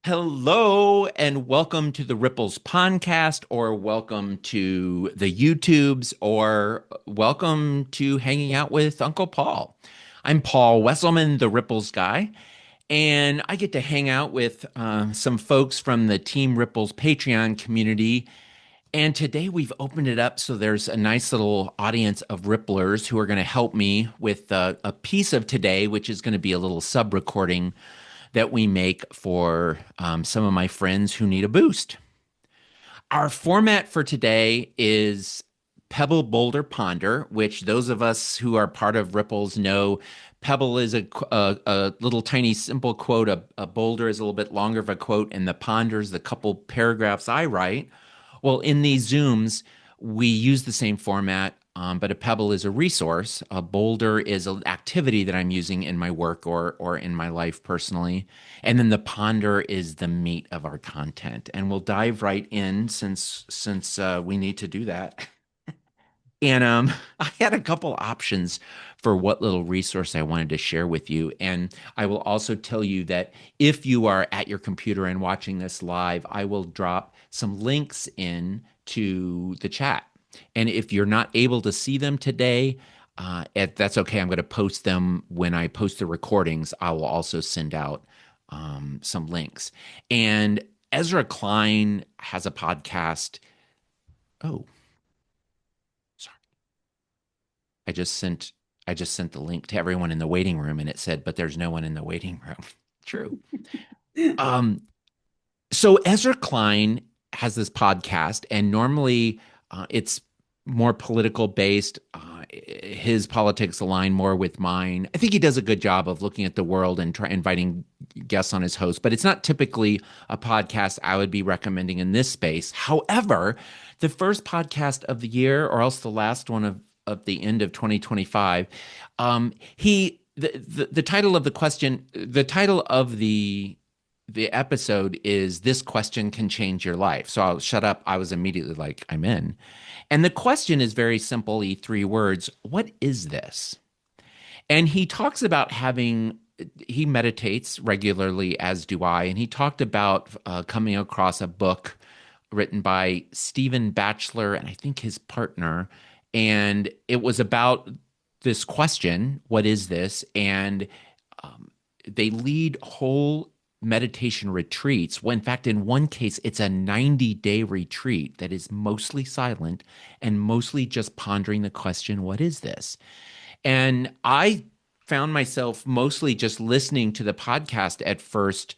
Hello and welcome to the Ripples podcast, or welcome to the YouTubes, or welcome to hanging out with Uncle Paul. I'm Paul Wesselman, the Ripples guy, and I get to hang out with some folks from the Team Ripples Patreon community. And today we've opened it up so there's a nice little audience of Ripplers who are going to help me with a piece of today, which is going to be a little sub recording that we make for some of my friends who need a boost. Our format for today is Pebble, Boulder, Ponder, which those of us who are part of Ripples know. Pebble is a little tiny simple quote. A boulder is a little bit longer of a quote, and the ponder is the couple paragraphs I write. Well, in these Zooms, we use the same format, but a pebble is a resource. A boulder is an activity that I'm using in my work or in my life personally. And then the ponder is the meat of our content. And we'll dive right in since we need to do that. And I had a couple options for what little resource I wanted to share with you. And I will also tell you that if you are at your computer and watching this live, I will drop some links in to the chat. And if you're not able to see them today, that's okay. I'm going to post them when I post the recordings. I will also send out some links. And Ezra Klein has a podcast. Oh, sorry. I just sent I just sent the link to everyone in the waiting room and it said, but there's no one in the waiting room. True. Um, so Ezra Klein has this podcast, and normally it's more political based. His politics align more with mine. I think he does a good job of looking at the world and inviting guests on his host, but it's not typically a podcast I would be recommending in this space. However, the first podcast of the year, or else the last one of the end of 2025, the title of the question, the title of the episode is "This Question Can Change Your Life." So I'll shut up. I was immediately like, I'm in. And the question is very simply three words: what is this? And he talks about he meditates regularly, as do I. And he talked about coming across a book written by Stephen Batchelor and I think his partner. And it was about this question: what is this? And they lead whole meditation retreats. Well, in fact, in one case, it's a 90-day retreat that is mostly silent and mostly just pondering the question, what is this? And I found myself mostly just listening to the podcast at first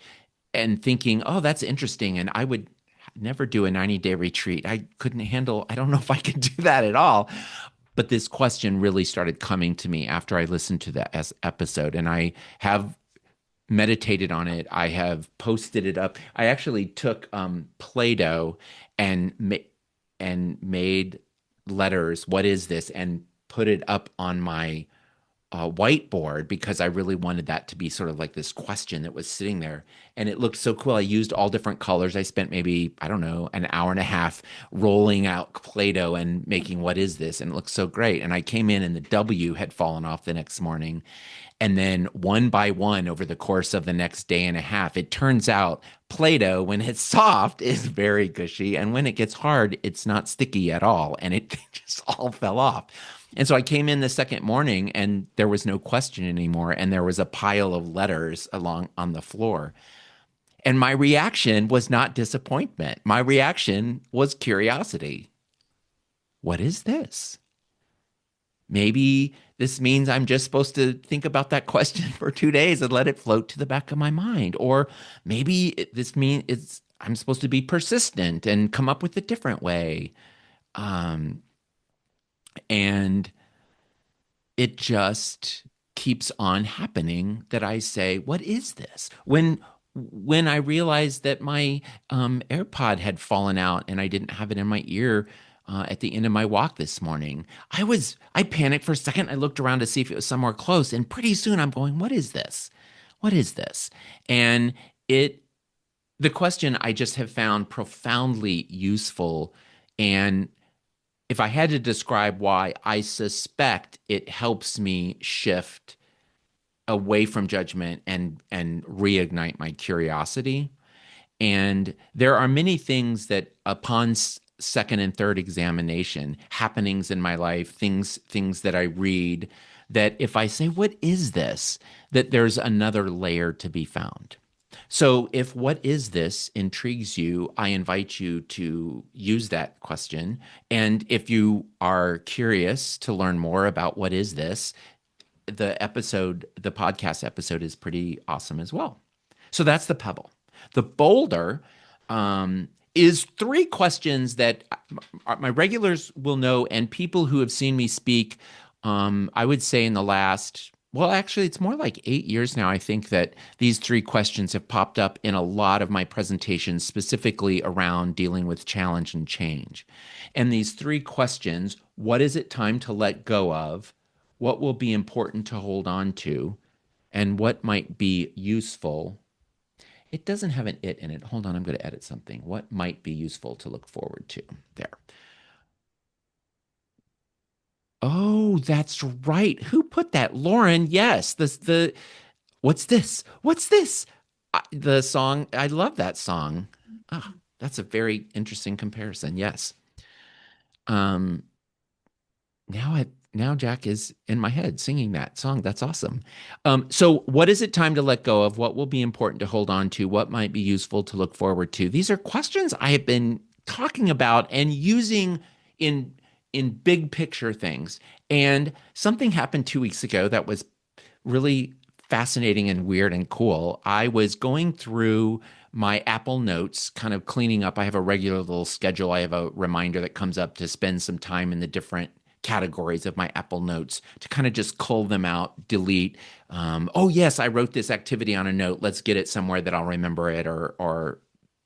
and thinking, oh, that's interesting. And I would never do a 90-day retreat. I couldn't handle, I don't know if I could do that at all. But this question really started coming to me after I listened to that episode. And I have meditated on it. I have posted it up. I actually took Play-Doh and made letters. What is this? And put it up on my whiteboard because I really wanted that to be sort of like this question that was sitting there. And it looked so cool. I used all different colors. I spent maybe, I don't know, an hour and a half rolling out Play-Doh and making what is this? And it looked so great. And I came in and the W had fallen off the next morning. And then one by one over the course of the next day and a half, it turns out Play-Doh, when it's soft, is very gushy. And when it gets hard, it's not sticky at all. And it just all fell off. And so I came in the second morning and there was no question anymore. And there was a pile of letters along on the floor. And my reaction was not disappointment. My reaction was curiosity. What is this? Maybe this means I'm just supposed to think about that question for 2 days and let it float to the back of my mind. Or maybe this means I'm supposed to be persistent and come up with a different way. Um, and it just keeps on happening that I say, what is this? When I realized that my AirPod had fallen out and I didn't have it in my ear at the end of my walk this morning, I panicked for a second. I looked around to see if it was somewhere close, and pretty soon I'm going, what is this? What is this? And it the question I just have found profoundly useful. And if I had to describe why, I suspect it helps me shift away from judgment and reignite my curiosity. And there are many things that upon second and third examination, happenings in my life, things that I read, that if I say, what is this? That there's another layer to be found. So if what is this intrigues you, I invite you to use that question. And if you are curious to learn more about what is this, the podcast episode is pretty awesome as well. So that's the pebble. The boulder is three questions that my regulars will know, and people who have seen me speak, I would say in the last, well, actually, it's more like 8 years now. I think that these three questions have popped up in a lot of my presentations, specifically around dealing with challenge and change. And these three questions: what is it time to let go of? What will be important to hold on to? And what might be useful? It doesn't have an it in it. Hold on, I'm going to edit something. What might be useful to look forward to? There. Oh, that's right. Who put that? Lauren. Yes. The what's this? What's this? The song. I love that song. Ah, that's a very interesting comparison. Yes. Um, now Jack is in my head singing that song. That's awesome. So what is it time to let go of? What will be important to hold on to? What might be useful to look forward to? These are questions I have been talking about and using in in big picture things. And something happened 2 weeks ago that was really fascinating and weird and cool. I was going through my Apple Notes, kind of cleaning up. I have a regular little schedule. I have a reminder that comes up to spend some time in the different categories of my Apple Notes to kind of just cull them out, delete. Oh yes, I wrote this activity on a note. Let's get it somewhere that I'll remember it or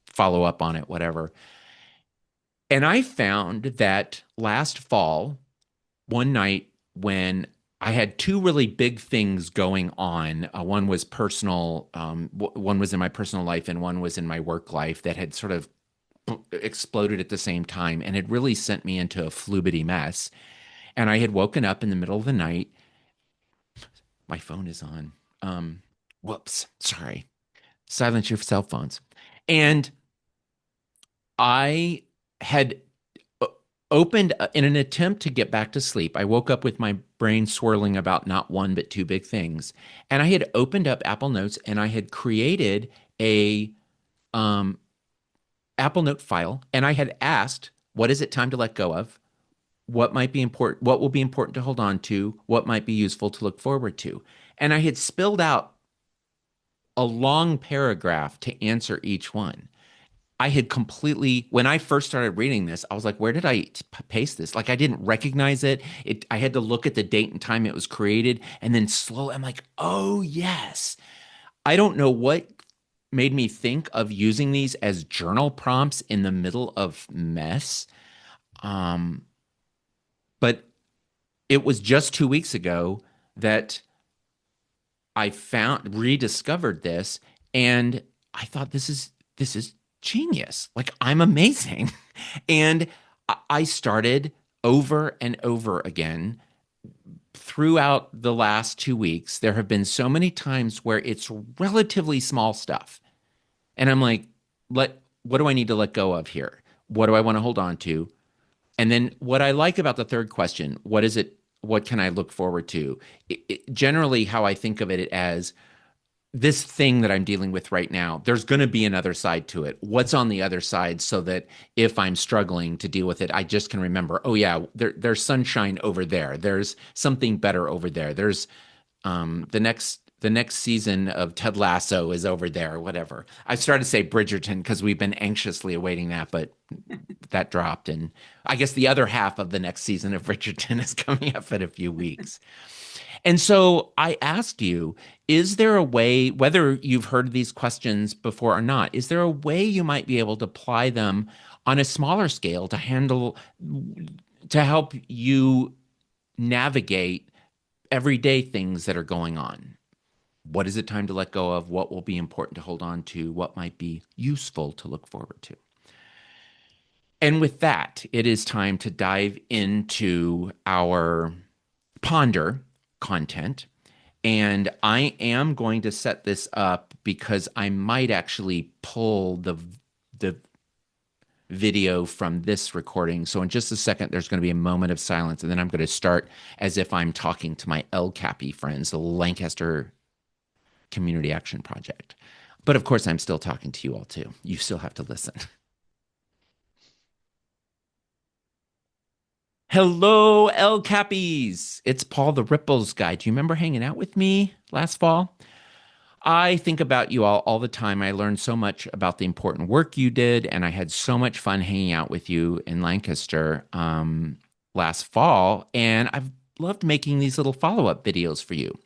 follow up on it, whatever. And I found that last fall, one night when I had two really big things going on. One was personal, one was in my personal life, and one was in my work life that had sort of exploded at the same time and had really sent me into a flubity mess. And I had woken up in the middle of the night. My phone is on. Um, Whoops, sorry. Silence your cell phones. And I had opened in an attempt to get back to sleep. I woke up with my brain swirling about not one, but two big things. And I had opened up Apple Notes and I had created a um, Apple Note file. And I had asked, what is it time to let go of? What might be important? What will be important to hold on to? What might be useful to look forward to? And I had spilled out a long paragraph to answer each one. I had completely, when I first started reading this, I was like, where did I paste this? Like, I didn't recognize it. I had to look at the date and time it was created. And then slowly, I'm like, oh, yes. I don't know what made me think of using these as journal prompts in the middle of mess. Um, but it was just 2 weeks ago that I found rediscovered this, and I thought this is genius. Like, I'm amazing. And I started over and over again throughout the last 2 weeks. There have been so many times where it's relatively small stuff. And I'm like, what do I need to let go of here? What do I want to hold on to? And then what I like about the third question, what is it? What can I look forward to? Generally, how I think of it as this thing that I'm dealing with right now, there's going to be another side to it. What's on the other side so that if I'm struggling to deal with it, I just can remember, oh, yeah, there's sunshine over there. There's something better over there. There's the next season of Ted Lasso is over there, or whatever. I started to say Bridgerton because we've been anxiously awaiting that, but that dropped. And I guess the other half of the next season of Bridgerton is coming up in a few weeks. And so I asked you, is there a way, whether you've heard these questions before or not, is there a way you might be able to apply them on a smaller scale to handle, to help you navigate everyday things that are going on? What is it time to let go of? What will be important to hold on to? What might be useful to look forward to? And with that, it is time to dive into our ponder content. And I am going to set this up because I might actually pull the video from this recording. So in just a second, there's going to be a moment of silence, and then I'm going to start as if I'm talking to my LCAPI friends, the Lancaster Community Action Project. But of course, I'm still talking to you all too. You still have to listen. Hello, El Cappies. It's Paul the Ripples guy. Do you remember hanging out with me last fall? I think about you all the time. I learned so much about the important work you did, and I had so much fun hanging out with you in Lancaster last fall. And I've loved making these little follow-up videos for you.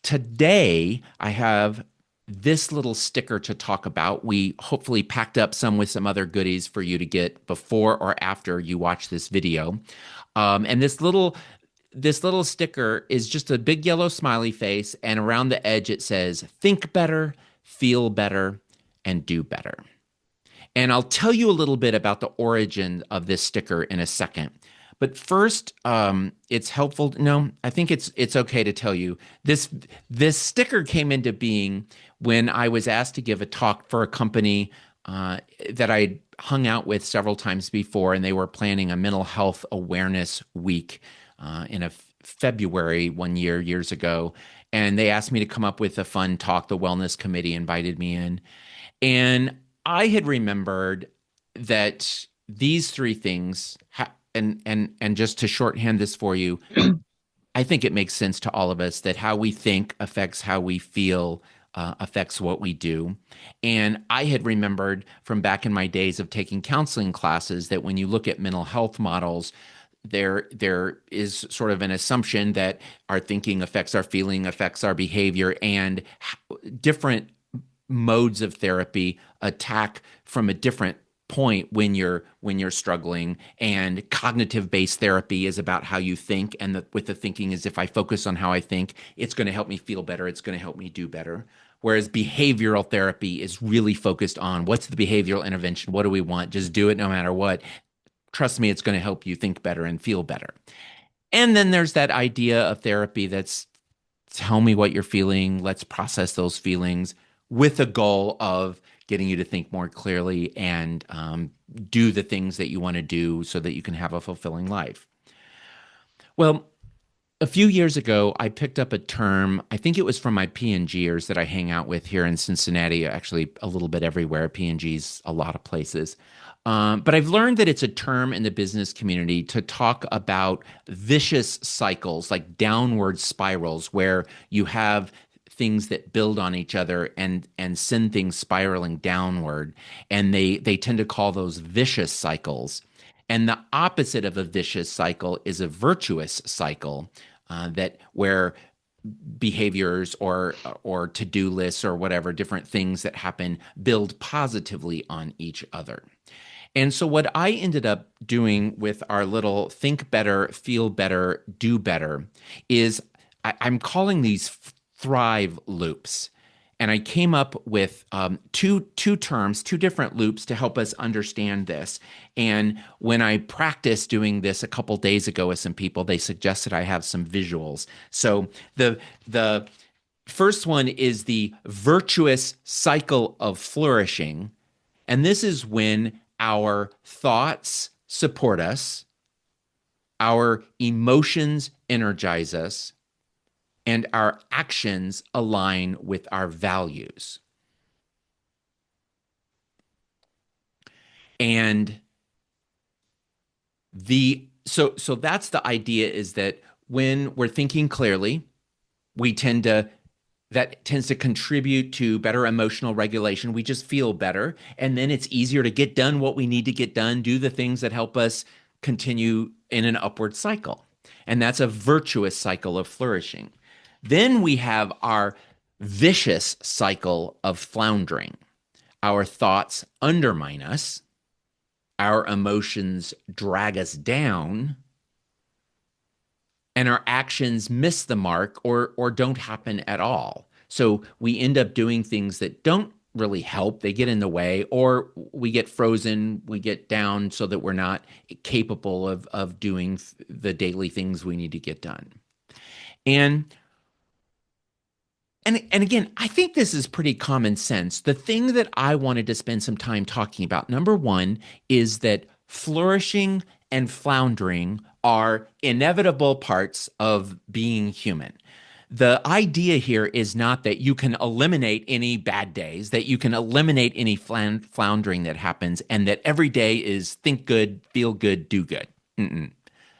Today, I have this little sticker to talk about. We hopefully packed up some with some other goodies for you to get before or after you watch this video. And this little sticker is just a big yellow smiley face, and around the edge it says, "Think better, feel better, and do better." And I'll tell you a little bit about the origin of this sticker in a second. But first, it's helpful. No, I think it's okay to tell you this sticker came into being when I was asked to give a talk for a company that I hung out with several times before, and they were planning a mental health awareness week in a February one year, years ago. And they asked me to come up with a fun talk. The wellness committee invited me in. And I had remembered that these three things, and just to shorthand this for you, I think it makes sense to all of us that how we think affects how we feel, affects what we do. And I had remembered from back in my days of taking counseling classes that when you look at mental health models, there is sort of an assumption that our thinking affects our feeling, affects our behavior, and different modes of therapy attack from a different point when you're struggling. And cognitive based therapy is about how you think, and with the thinking is, if I focus on how I think, it's going to help me feel better, it's going to help me do better. Whereas behavioral therapy is really focused on what's the behavioral intervention, what do we want, just do it no matter what. Trust me, it's going to help you think better and feel better. And then there's that idea of therapy that's, tell me what you're feeling, let's process those feelings, with a goal of getting you to think more clearly and do the things that you want to do so that you can have a fulfilling life. Well, a few years ago, I picked up a term. I think it was from my P&Gers that I hang out with here in Cincinnati, actually a little bit everywhere. P&Gs, a lot of places. But I've learned that it's a term in the business community to talk about vicious cycles, like downward spirals, where you have things that build on each other and send things spiraling downward. And they tend to call those vicious cycles. And the opposite of a vicious cycle is a virtuous cycle, that where behaviors or to-do lists or whatever different things that happen build positively on each other. And so what I ended up doing with our little think better, feel better, do better is I'm calling these thrive loops. And I came up with two terms, two different loops to help us understand this. And when I practiced doing this a couple days ago with some people, they suggested I have some visuals. So the first one is the virtuous cycle of flourishing. And this is when our thoughts support us, our emotions energize us, and our actions align with our values. And so that's the idea, is that when we're thinking clearly, we tend to that tends to contribute to better emotional regulation. We just feel better. And then it's easier to get done what we need to get done, do the things that help us continue in an upward cycle. And that's a virtuous cycle of flourishing. Then we have our vicious cycle of floundering. Our thoughts undermine us, our emotions drag us down, and our actions miss the mark or don't happen at all. So we end up doing things that don't really help. They get in the way, or we get frozen, we get down so that we're not capable of doing the daily things we need to get done. And And again, I think this is pretty common sense. The thing that I wanted to spend some time talking about, number one, is that flourishing and floundering are inevitable parts of being human. The idea here is not that you can eliminate any bad days, that you can eliminate any floundering that happens, and that every day is think good, feel good, do good. Mm-mm.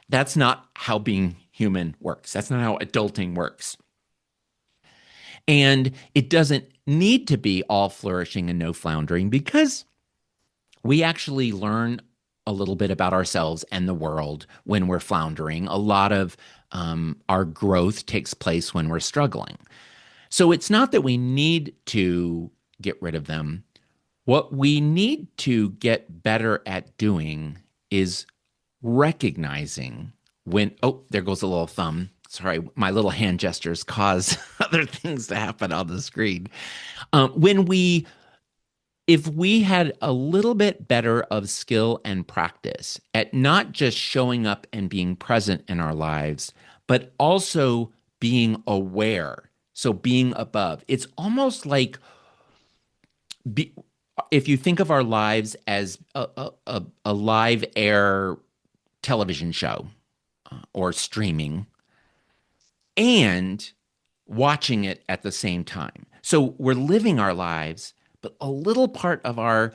That's not how being human works. That's not how adulting works. And it doesn't need to be all flourishing and no floundering because we actually learn a little bit about ourselves and the world when we're floundering. A lot of our growth takes place when we're struggling. So it's not that we need to get rid of them. What we need to get better at doing is recognizing when, oh, there goes a little thumb. Sorry, my little hand gestures cause other things to happen on the screen. When we, if we had a little bit better of skill and practice at not just showing up and being present in our lives, but also being aware. So being above, it's almost like be, if you think of our lives as a live air television show or streaming and watching it at the same time. So we're living our lives, but a little part of our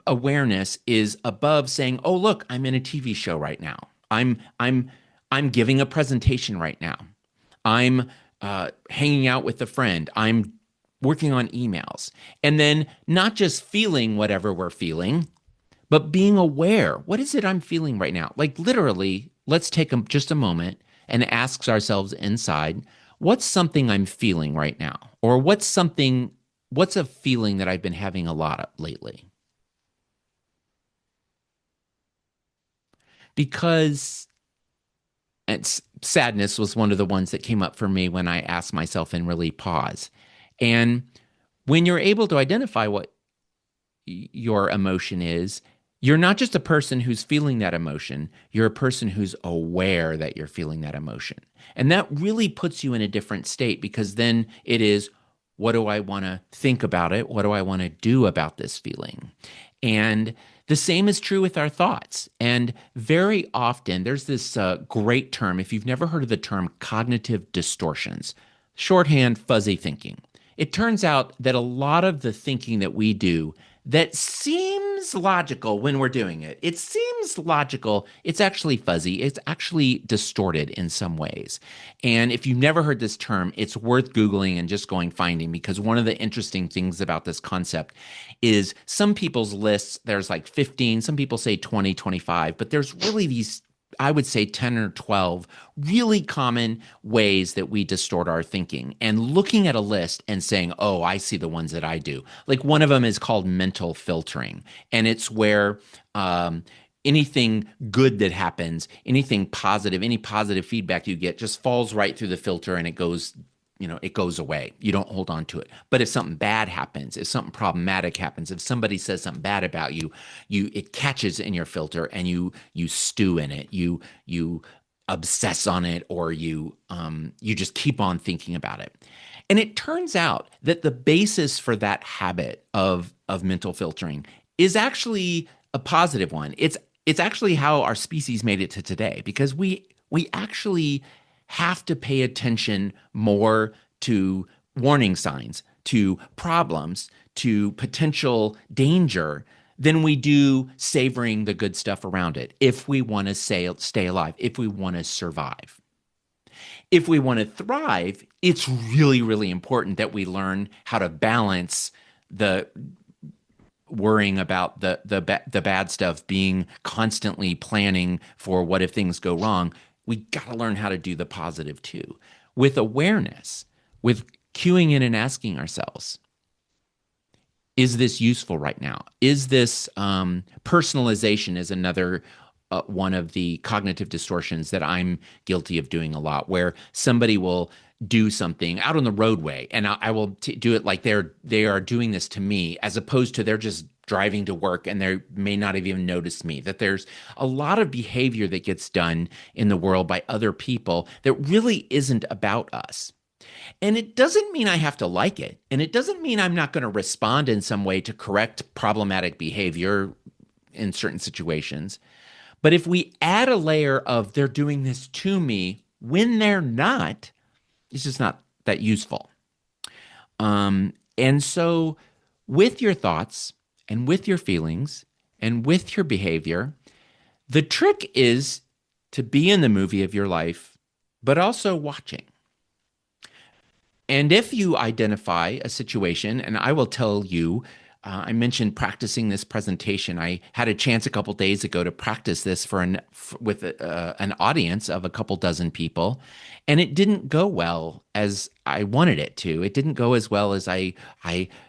awareness is above saying, "Oh, look, I'm in a TV show right now. I'm giving a presentation right now. I'm hanging out with a friend. I'm working on emails." And then not just feeling whatever we're feeling, but being aware. What is it I'm feeling right now? Like literally, let's take just a moment and ask ourselves inside, what's something I'm feeling right now? Or what's a feeling that I've been having a lot of lately? Because sadness was one of the ones that came up for me when I asked myself and really pause. And when you're able to identify what your emotion is, you're not just a person who's feeling that emotion, you're a person who's aware that you're feeling that emotion. And that really puts you in a different state because then it is, what do I want to think about it? What do I want to do about this feeling? And the same is true with our thoughts. And very often, there's this great term, if you've never heard of the term cognitive distortions, shorthand, fuzzy thinking. It turns out that a lot of the thinking that we do that seems logical when we're doing it, it seems logical. It's actually fuzzy. It's actually distorted in some ways. And if you've never heard this term, it's worth Googling and just going finding because one of the interesting things about this concept is some people's lists, there's like 15, some people say 20, 25, but there's really these I would say 10 or 12 really common ways that we distort our thinking and looking at a list and saying, oh, I see the ones that I do. Like one of them is called mental filtering. And it's where anything good that happens, anything positive, any positive feedback you get just falls right through the filter and it goes it goes away. You don't hold on to it. But if something bad happens, if something problematic happens, if somebody says something bad about you, it catches in your filter and you stew in it. You obsess on it or you just keep on thinking about it. And it turns out that the basis for that habit of mental filtering is actually a positive one. It's actually how our species made it to today because we actually have to pay attention more to warning signs, to problems, to potential danger than we do savoring the good stuff around it if we want to stay alive, if we want to survive. If we want to thrive, it's really, really important that we learn how to balance the worrying about the bad stuff, being constantly planning for what if things go wrong. We got to learn how to do the positive too, with awareness, with cueing in and asking ourselves, is this useful right now? Is this personalization is another one of the cognitive distortions that I'm guilty of doing a lot, where somebody will do something out on the roadway and I will do it like they are doing this to me as opposed to they're just driving to work and they may not have even noticed me. That there's a lot of behavior that gets done in the world by other people that really isn't about us. And it doesn't mean I have to like it. And it doesn't mean I'm not going to respond in some way to correct problematic behavior in certain situations. But if we add a layer of they're doing this to me when they're not, it's just not that useful. And so, with your thoughts and with your feelings and with your behavior, the trick is to be in the movie of your life, but also watching. And if you identify a situation, and I will tell you, I mentioned practicing this presentation. I had a chance a couple days ago to practice this with an audience of a couple dozen people, and it didn't go well as I wanted it to. It didn't go as well as I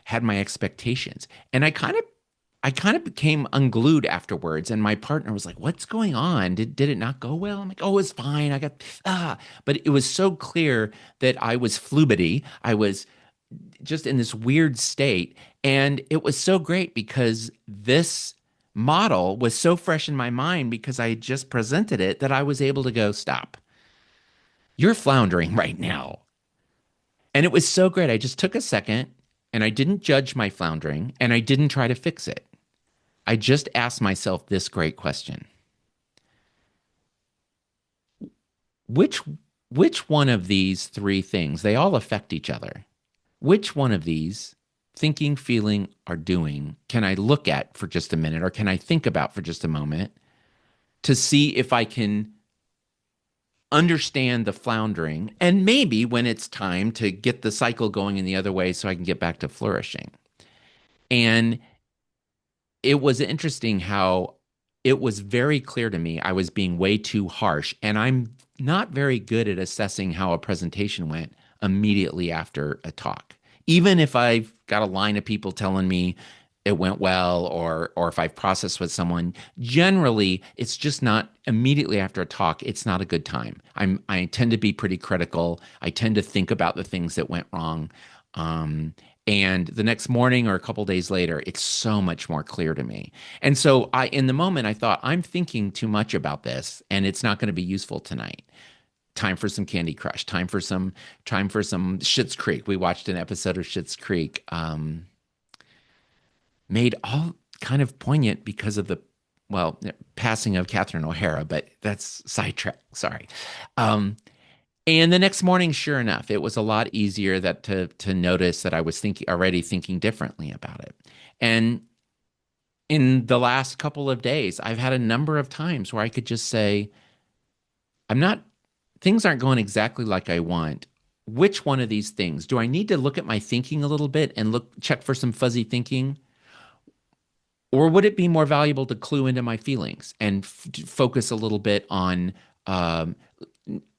had my expectations, and I kind of became unglued afterwards, and my partner was like, "What's going on? Did it not go well?" I'm like, "Oh, it's fine. I got but it was so clear that I was flubity. I was just in this weird state, and it was so great because this model was so fresh in my mind because I had just presented it that I was able to go, "Stop. You're floundering right now." And it was so great. I just took a second and I didn't judge my floundering and I didn't try to fix it. I just asked myself this great question. Which which one of these three things, they all affect each other. Which one of these thinking, feeling, or doing can I look at for just a minute or can I think about for just a moment to see if I can understand the floundering and maybe when it's time to get the cycle going in the other way so I can get back to flourishing. And it was interesting how it was very clear to me I was being way too harsh. And I'm not very good at assessing how a presentation went immediately after a talk. Even if I've got a line of people telling me it went well, or if I've processed with someone, generally it's just not immediately after a talk, it's not a good time. I tend to be pretty critical. I tend to think about the things that went wrong. Um, and the next morning or a couple days later, it's so much more clear to me. And so in the moment, I thought, I'm thinking too much about this and it's not going to be useful tonight. Time for some Candy Crush, time for some Schitt's Creek. We watched an episode of Schitt's Creek, made all kind of poignant because of the, well, passing of Catherine O'Hara, but that's sidetrack. Sorry. Um, and the next morning, sure enough, it was a lot easier that to notice that I was thinking differently about it. And in the last couple of days, I've had a number of times where I could just say, I'm not, things aren't going exactly like I want. Which one of these things? Do I need to look at my thinking a little bit and check for some fuzzy thinking? Or would it be more valuable to clue into my feelings and focus a little bit on um,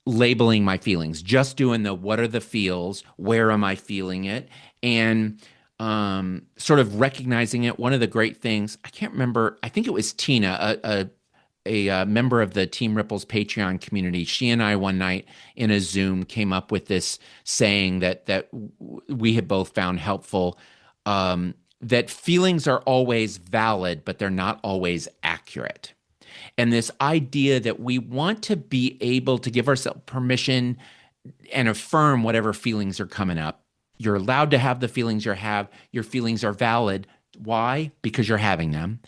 labeling my feelings, just doing the what are the feels, where am I feeling it, and sort of recognizing it. One of the great things, I can't remember, I think it was Tina, a member of the Team Ripples Patreon community. She and I one night in a Zoom came up with this saying that we had both found helpful. That feelings are always valid, but they're not always accurate. And this idea that we want to be able to give ourselves permission and affirm whatever feelings are coming up. You're allowed to have the feelings you have. Your feelings are valid. Why? Because you're having them.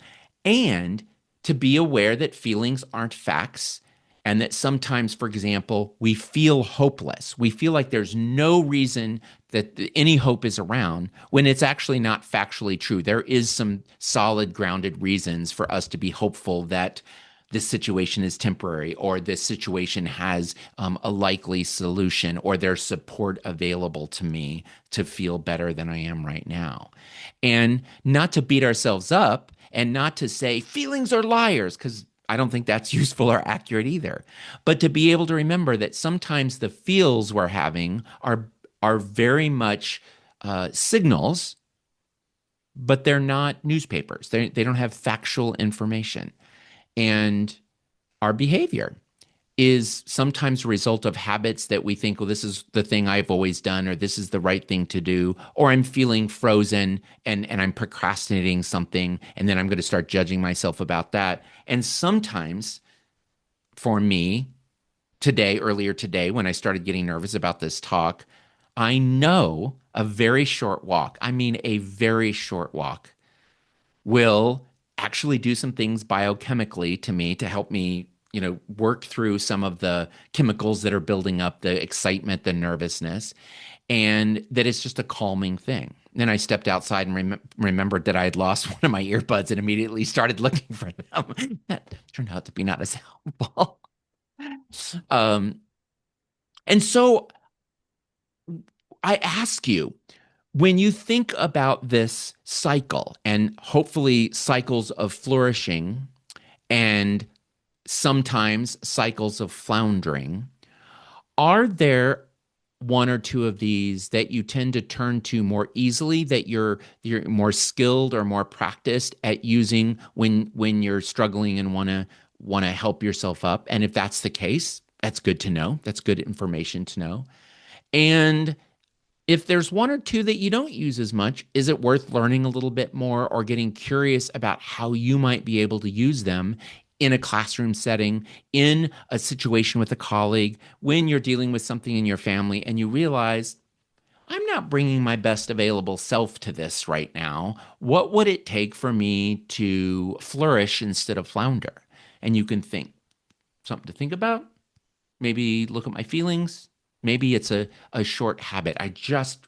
And to be aware that feelings aren't facts and that sometimes, for example, we feel hopeless. We feel like there's no reason that any hope is around when it's actually not factually true. There is some solid, grounded reasons for us to be hopeful that this situation is temporary or this situation has a likely solution or there's support available to me to feel better than I am right now. And not to beat ourselves up and not to say feelings are liars, because I don't think that's useful or accurate either. But to be able to remember that sometimes the feels we're having are very much signals, but they're not newspapers. They don't have factual information. And our behavior is sometimes a result of habits that we think, well, this is the thing I've always done, or this is the right thing to do, or I'm feeling frozen and I'm procrastinating something, and then I'm going to start judging myself about that. And sometimes for me, earlier today, when I started getting nervous about this talk, I know a very short walk, I mean a very short walk, will actually do some things biochemically to me to help me, work through some of the chemicals that are building up the excitement, the nervousness, and that it's just a calming thing. Then I stepped outside and remembered that I had lost one of my earbuds and immediately started looking for them. That turned out to be not as helpful. Um, and so I ask you, when you think about this cycle and hopefully cycles of flourishing and sometimes cycles of floundering, are there one or two of these that you tend to turn to more easily, that you're more skilled or more practiced at using when you're struggling and want to help yourself up? And if that's the case, that's good to know. That's good information to know. And if there's one or two that you don't use as much, is it worth learning a little bit more or getting curious about how you might be able to use them in a classroom setting, in a situation with a colleague, when you're dealing with something in your family and you realize, I'm not bringing my best available self to this right now. What would it take for me to flourish instead of flounder? And you can think, something to think about. Maybe look at my feelings. Maybe it's a short habit. I just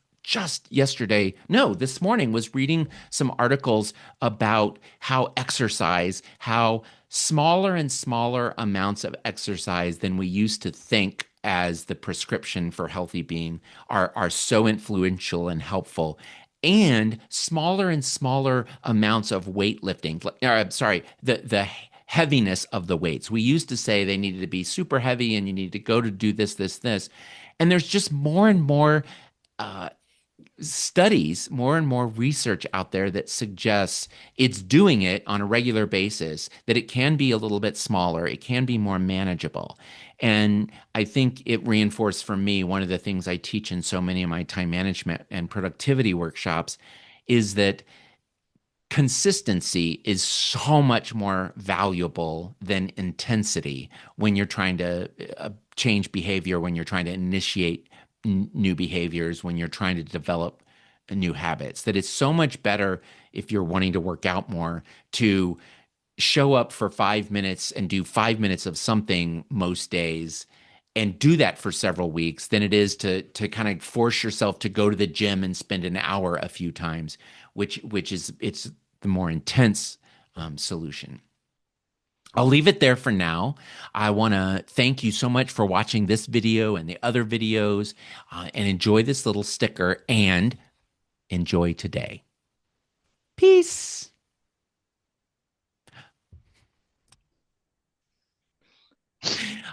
yesterday, no, this morning was reading some articles about how exercise, how smaller and smaller amounts of exercise than we used to think as the prescription for healthy being are so influential and helpful. And smaller and smaller amounts of weightlifting. Sorry, the heaviness of the weights. We used to say they needed to be super heavy and you need to go to do this, this, this. And there's just more and more uh, studies, more and more research out there that suggests it's doing it on a regular basis, that it can be a little bit smaller, it can be more manageable. And I think it reinforced for me one of the things I teach in so many of my time management and productivity workshops is that consistency is so much more valuable than intensity when you're trying to change behavior, when you're trying to initiate new behaviors, when you're trying to develop new habits. That it's so much better if you're wanting to work out more to show up for 5 minutes and do 5 minutes of something most days and do that for several weeks than it is to kind of force yourself to go to the gym and spend an hour a few times, which is it's the more intense solution. I'll leave it there for now. I want to thank you so much for watching this video and the other videos, and enjoy this little sticker and enjoy today. Peace.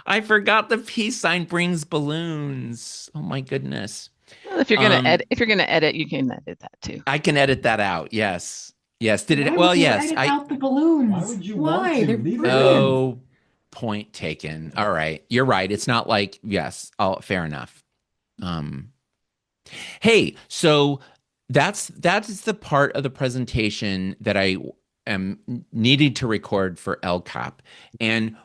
I forgot the peace sign brings balloons. Oh my goodness. Well, if you're gonna Um, edit, if you're gonna edit, you can edit that too. I can edit that out. Yes. Yes. Did it? Why Well, would you yes. edit out the balloons? would you want Why? to? They're Leave it in. brilliant. Oh, point taken. All right. You're right. It's not like, yes. Oh, fair enough. Um, Hey, so that is the part of the presentation that I am needing to record for LCAP. And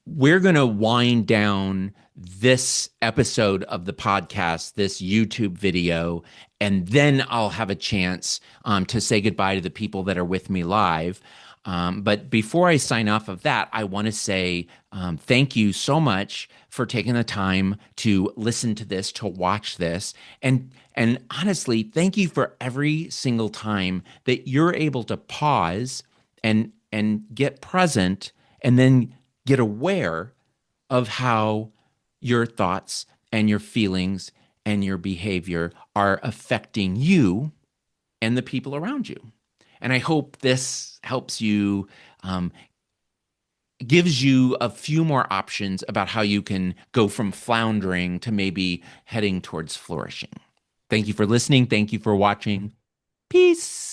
we're going to wind down this episode of the podcast, this YouTube video, and then I'll have a chance to say goodbye to the people that are with me live. But before I sign off of that, I want to say thank you so much for taking the time to listen to this, to watch this, and honestly, thank you for every single time that you're able to pause and get present and then get aware of how your thoughts and your feelings and your behavior are affecting you and the people around you. And I hope this helps you, gives you a few more options about how you can go from floundering to maybe heading towards flourishing. Thank you for listening. Thank you for watching. Peace.